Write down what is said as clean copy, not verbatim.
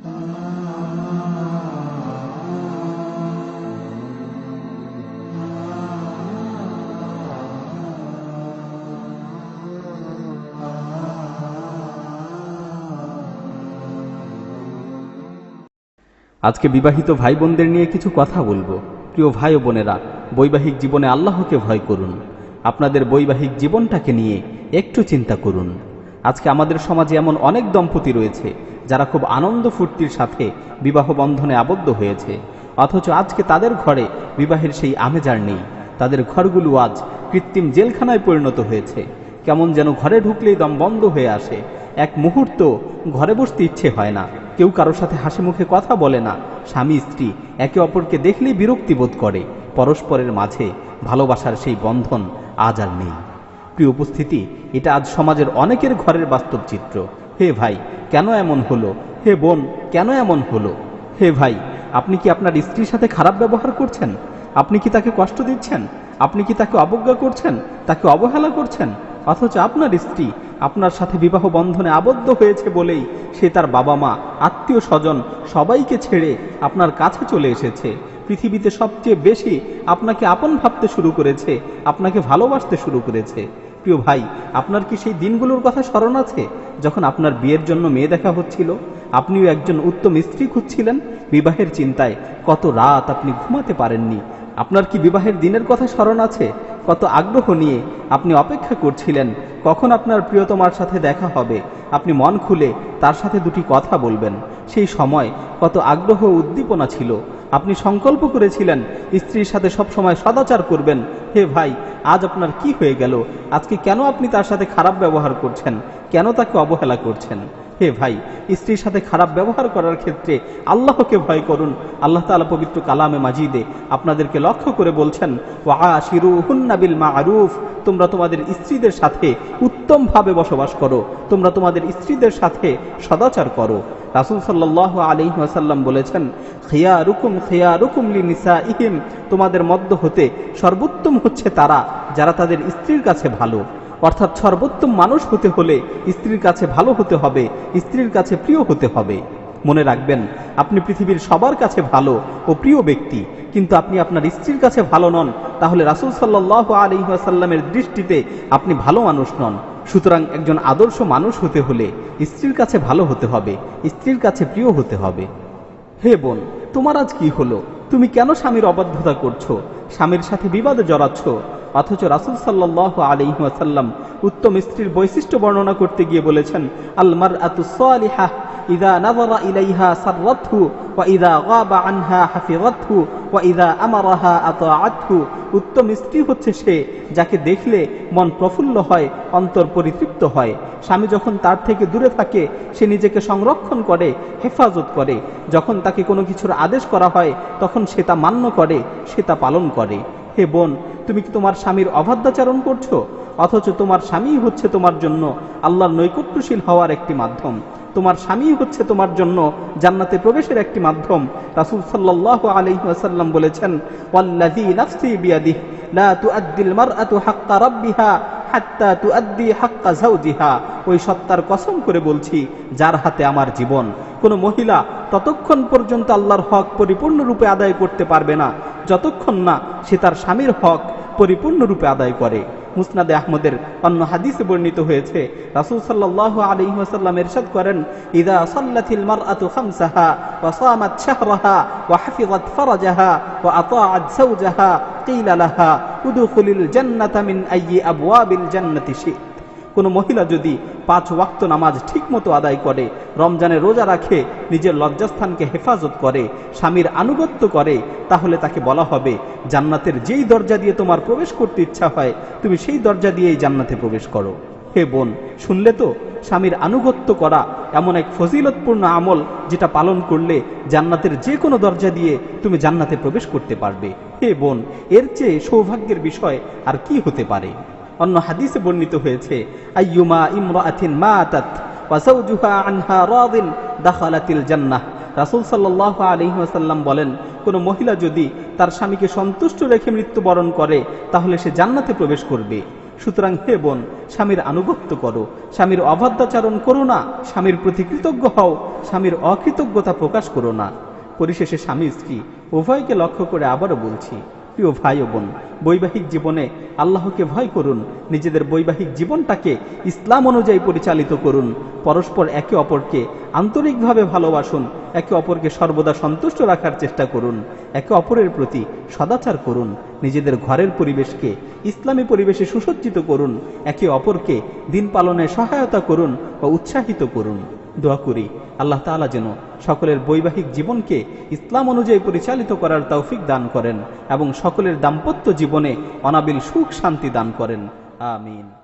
আজকে বিবাহিত ভাই বোনদের নিয়ে কিছু কথা বলবো। প্রিয় ভাই ও বোনেরা, বৈবাহিক জীবনে আল্লাহকে ভয় করুন। আপনাদের বৈবাহিক জীবনটাকে নিয়ে একটু চিন্তা করুন। আজকে আমাদের সমাজে এমন অনেক দম্পতি রয়েছে যারা খুব আনন্দ ফুর্তির সাথে বিবাহ বন্ধনে আবদ্ধ হয়েছে, অথচ আজকে তাদের ঘরে বিবাহের সেই আমেজ আর নেই। তাদের ঘরগুলো আজ কৃত্রিম জেলখানায় পরিণত হয়েছে। কেমন যেন ঘরে ঢুকলেই দম বন্ধ হয়ে আসে, এক মুহূর্ত ঘরে বসতে ইচ্ছে হয় না। কেউ কারোর সাথে হাসি মুখে কথা বলে না। স্বামী স্ত্রী একে অপরকে দেখলেই বিরক্তি বোধ করে। পরস্পরের মাঝে ভালোবাসার সেই বন্ধন আজ আর নেই। প্রিয় উপস্থিতি, এটা আজ সমাজের অনেকের ঘরের বাস্তব চিত্র। হে ভাই, কেন এমন হলো? হে বোন, কেন এমন হলো? হে ভাই, আপনি কি আপনার স্ত্রীর সাথে খারাপ ব্যবহার করছেন? আপনি কি তাকে কষ্ট দিচ্ছেন? আপনি কি তাকে অবজ্ঞা করছেন, তাকে অবহেলা করছেন? অথচ আপনার স্ত্রী আপনার সাথে বিবাহ বন্ধনে আবদ্ধ হয়েছে বলেই সে তার বাবা মা, আত্মীয় স্বজন সবাইকে ছেড়ে আপনার কাছে চলে এসেছে। পৃথিবীতে সবচেয়ে বেশি আপনাকে আপন ভাবতে শুরু করেছে, আপনাকে ভালোবাসতে শুরু করেছে। প্রিয় ভাই, আপনার কি সেই দিনগুলোর কথা স্মরণ আছে যখন আপনার বিয়ের জন্য মেয়ে দেখা হচ্ছিল? আপনিও একজন উত্তম স্ত্রী খুঁজছিলেন। বিবাহের চিন্তায় কত রাত আপনি ঘুমাতে পারেননি। আপনার কি বিবাহের দিনের কথা স্মরণ আছে? কত আগ্রহ নিয়ে আপনি অপেক্ষা করছিলেন কখন আপনার প্রিয়তমার সাথে দেখা হবে, আপনি মন খুলে তার সাথে দুটি কথা বলবেন। সেই সময় কত আগ্রহ ও উদ্দীপনা ছিল। আপনি সংকল্প করেছিলেন স্ত্রীর সাথে সব সময় সদাচার করবেন। হে ভাই, আজ আপনার কি হয়ে গেল? আজকে কেন আপনি তার সাথে খারাপ ব্যবহার করছেন? কেন তাকে অবহেলা করছেন? হে ভাই, স্ত্রীর সাথে খারাপ ব্যবহার করার ক্ষেত্রে আল্লাহকে ভয় করুন। আল্লাহ তাআলা পবিত্র কালামে মাজিদে আপনাদেরকে লক্ষ্য করে বলছেন, ওয়াআশিরুহুন্না বিল মা'রুফ, তোমরা তোমাদের স্ত্রীদের সাথে উত্তমভাবে বসবাস করো, তোমরা তোমাদের স্ত্রীদের সাথে সদাচার করো। রাসূল সাল্লাল্লাহু আলাইহি ওয়াসাল্লাম বলেছেন, খিয়ারুকুম লিনিসাইহিম, তোমাদের মধ্য হতে সর্বোত্তম হচ্ছে তারা যারা তাদের স্ত্রীর কাছে ভালো। অর্থাৎ সর্বোত্তম মানুষ হতে হলে স্ত্রীর কাছে ভালো হতে হবে, স্ত্রীর কাছে প্রিয় হতে হবে। মনে রাখবেন, আপনি পৃথিবীর সবার কাছে ভালো ও প্রিয় ব্যক্তি, কিন্তু আপনি আপনার স্ত্রীর কাছে ভালো নন, তাহলে রাসূল সাল্লাল্লাহু আলাইহি ওয়াসাল্লামের দৃষ্টিতে আপনি ভালো মানুষ নন। সুতরাং একজন আদর্শ মানুষ হতে হলে স্ত্রীর কাছে ভালো হতে হবে, স্ত্রীর কাছে প্রিয় হতে হবে। হে বোন, তোমার আজ কি হলো? তুমি কেন স্বামীর অবাধ্যতা করছো, স্বামীর সাথে বিবাদে জড়াচ্ছ? অথচ রাসূল সাল্লাল্লাহু আলাইহি ওয়াসাল্লাম উত্তম স্ত্রীর বৈশিষ্ট্য বর্ণনা করতে গিয়ে বলেছেন, আল মারআতুস সালিহা ইযা নাযারা ইলাইহা সাররাতহু ওয়া ইযা গাবা আনহা হাফিযাতহু ওয়া ইযা আমারাহা আতাআতহু। উত্তম স্ত্রী হচ্ছে সে যাকে দেখলে মন প্রফুল্ল হয়, অন্তর পরিতৃপ্ত হয়। স্বামী যখন তার থেকে দূরে থাকে সে নিজেকে সংরক্ষণ করে, হেফাজত করে। যখন তাকে কোনো কিছুর আদেশ করা হয় তখন সে তা মান্য করে, সে তা পালন করে। হে বোন, তুমি কি তোমার স্বামীর অবাধ্যাচরণ করছো? অথচ তোমার স্বামী হচ্ছে তোমার জন্য আল্লাহর নৈকট্যশীল হওয়ার একটি মাধ্যম। তোমার স্বামী হচ্ছে তোমার জন্য জান্নাতে প্রবেশের একটি মাধ্যম। রাসূল সাল্লাল্লাহু আলাইহি ওয়াসাল্লাম বলেছেন, ওয়াল্লাযী নাফসি বিয়াদিহি লা তুআদ্দিল মারআতু হাক্কা রাব্বিহা হাত্তা তুআদ্দি হাক্কা যাওজিহা। ওই সত্তার কসম করে বলছি যার হাতে আমার জীবন, কোনো মহিলা ততক্ষণ পর্যন্ত আল্লাহর হক পরিপূর্ণরূপে আদায় করতে পারবে না যতক্ষণ না সে তার স্বামীর হক পরিপূর্ণরূপে আদায় করে। মুসনাদে আহমদের অন্য হাদিসে বর্ণিত হয়েছে, রাসূল সাল্লাল্লাহু আলাইহি ওয়াসাল্লাম ইরশাদ করেন, ইযা সাল্লাতিল মারআতু খামসাহা ওয়া সামাত শাহরাহা ওয়া হাফিযাত ফারাজাহা ওয়া আতাআত যাওজাহা কিলা লাহা উদখুলিল জান্নাতা মিন আইয়ি আবওয়াবিল জান্নাতি শি'ত। কোনো মহিলা যদি 5 ওয়াক্ত নামাজ ঠিকমতো আদায় করে, রমজানে রোজা রাখে, নিজের লজ্জাস্থানকে হেফাজত করে, স্বামীর আনুগত্য করে, তাহলে তাকে বলা হবে জান্নাতের যেই দরজা দিয়ে তোমার প্রবেশ করতে ইচ্ছা হয় তুমি সেই দরজা দিয়েই জান্নাতে প্রবেশ করো। হে বোন, শুনলে তো? স্বামীর আনুগত্য করা এমন এক ফজিলতপূর্ণ আমল যেটা পালন করলে জান্নাতের যে কোনো দরজা দিয়ে তুমি জান্নাতে প্রবেশ করতে পারবে। হে বোন, এর চেয়ে সৌভাগ্যের বিষয় আর কি হতে পারে? অন্য হাদিসে বর্ণিত হয়েছে, আইয়ুমা ইমরাআতিন মাতাত ওয়া যাওজুহা আনহা রাদিন দাখালাতিল জান্নাহ। রাসূল সাল্লাল্লাহু আলাইহি ওয়াসাল্লাম বলেন, কোনো মহিলা যদি তার স্বামীকে সন্তুষ্ট রেখে মৃত্যুবরণ করে তাহলে সে জান্নাতে প্রবেশ করবে। সুতরাং হে বোন, স্বামীর আনুগত্য করো, স্বামীর অবাধ্যাচরণ করো না, স্বামীর প্রতি কৃতজ্ঞ হও, স্বামীর অকৃতজ্ঞতা প্রকাশ করো না। পরিশেষে স্বামী স্ত্রী উভয়কে লক্ষ্য করে আবারও বলছি, প্রিয় ভাই ও বোন, বৈবাহিক জীবনে আল্লাহকে ভয় করুন, নিজেদের বৈবাহিক জীবনটাকে ইসলাম অনুযায়ী পরিচালিত করুন, পরস্পর একে অপরকে আন্তরিকভাবে ভালোবাসুন, একে অপরকে সর্বদা সন্তুষ্ট রাখার চেষ্টা করুন, একে অপরের প্রতি সদাচার করুন, নিজেদের ঘরের পরিবেশকে ইসলামী পরিবেশে সুসজ্জিত করুন, একে অপরকে দিন পালনে সহায়তা করুন ও উৎসাহিত করুন। দোয়া করি আল্লাহ তাআলা যেন সকলের বৈবাহিক জীবনকে ইসলাম অনুযায়ী পরিচালিত করার তৌফিক দান করেন এবং সকলের দাম্পত্য জীবনে অনাবিল সুখ শান্তি দান করেন। আমিন।